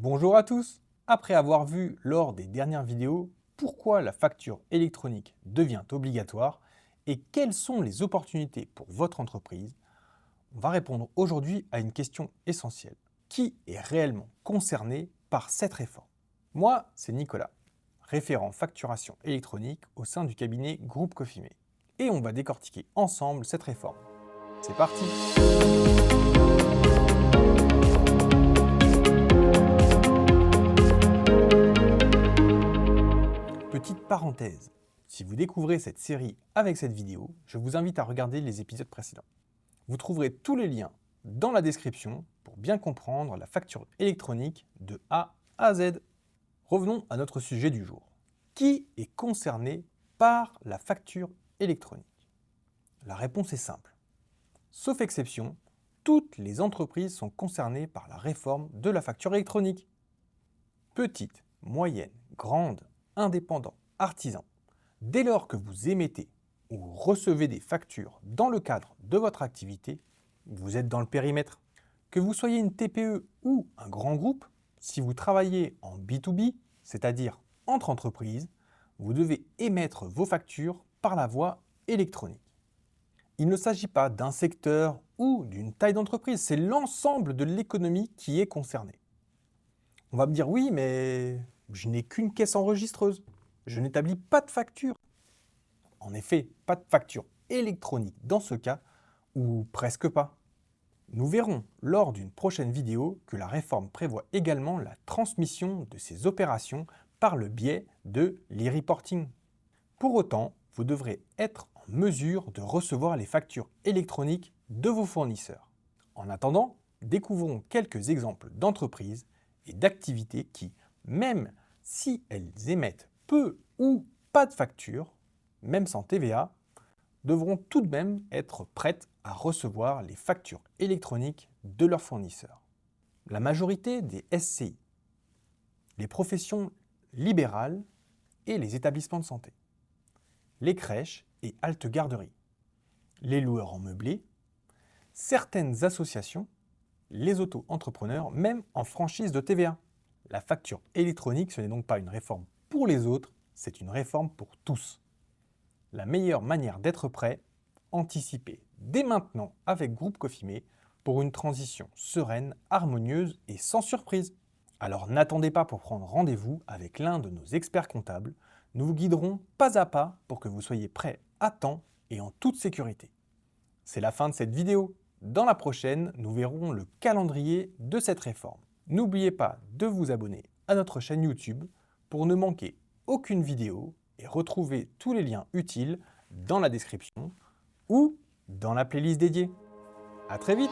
Bonjour à tous! Après avoir vu lors des dernières vidéos pourquoi la facture électronique devient obligatoire et quelles sont les opportunités pour votre entreprise, on va répondre aujourd'hui à une question essentielle. Qui est réellement concerné par cette réforme? Moi, c'est Nicolas, référent facturation électronique au sein du cabinet Groupe Cofimé. Et on va décortiquer ensemble cette réforme. C'est parti! Petite parenthèse, si vous découvrez cette série avec cette vidéo, je vous invite à regarder les épisodes précédents. Vous trouverez tous les liens dans la description pour bien comprendre la facture électronique de A à Z. Revenons à notre sujet du jour. Qui est concerné par la facture électronique? La réponse est simple. Sauf exception, toutes les entreprises sont concernées par la réforme de la facture électronique. Petites, moyennes, grandes, indépendants, artisans. Dès lors que vous émettez ou recevez des factures dans le cadre de votre activité, vous êtes dans le périmètre. Que vous soyez une TPE ou un grand groupe, si vous travaillez en B2B, c'est-à-dire entre entreprises, vous devez émettre vos factures par la voie électronique. Il ne s'agit pas d'un secteur ou d'une taille d'entreprise, c'est l'ensemble de l'économie qui est concernée. On va me dire oui, mais je n'ai qu'une caisse enregistreuse. Je n'établis pas de facture. En effet, pas de facture électronique dans ce cas, ou presque pas. Nous verrons lors d'une prochaine vidéo que la réforme prévoit également la transmission de ces opérations par le biais de l'e-reporting. Pour autant, vous devrez être en mesure de recevoir les factures électroniques de vos fournisseurs. En attendant, découvrons quelques exemples d'entreprises et d'activités qui, même si elles émettent peu ou pas de facture, même sans TVA, devront tout de même être prêtes à recevoir les factures électroniques de leurs fournisseurs. La majorité des SCI, les professions libérales et les établissements de santé, les crèches et haltes-garderies, les loueurs en meublé, certaines associations, les auto-entrepreneurs, même en franchise de TVA. La facture électronique, ce n'est donc pas une réforme pour les autres, c'est une réforme pour tous. La meilleure manière d'être prêt, anticiper dès maintenant avec Groupe Cofimé pour une transition sereine, harmonieuse et sans surprise. Alors n'attendez pas pour prendre rendez-vous avec l'un de nos experts comptables. Nous vous guiderons pas à pas pour que vous soyez prêts à temps et en toute sécurité. C'est la fin de cette vidéo. Dans la prochaine, nous verrons le calendrier de cette réforme. N'oubliez pas de vous abonner à notre chaîne YouTube pour ne manquer aucune vidéo et retrouver tous les liens utiles dans la description ou dans la playlist dédiée. À très vite!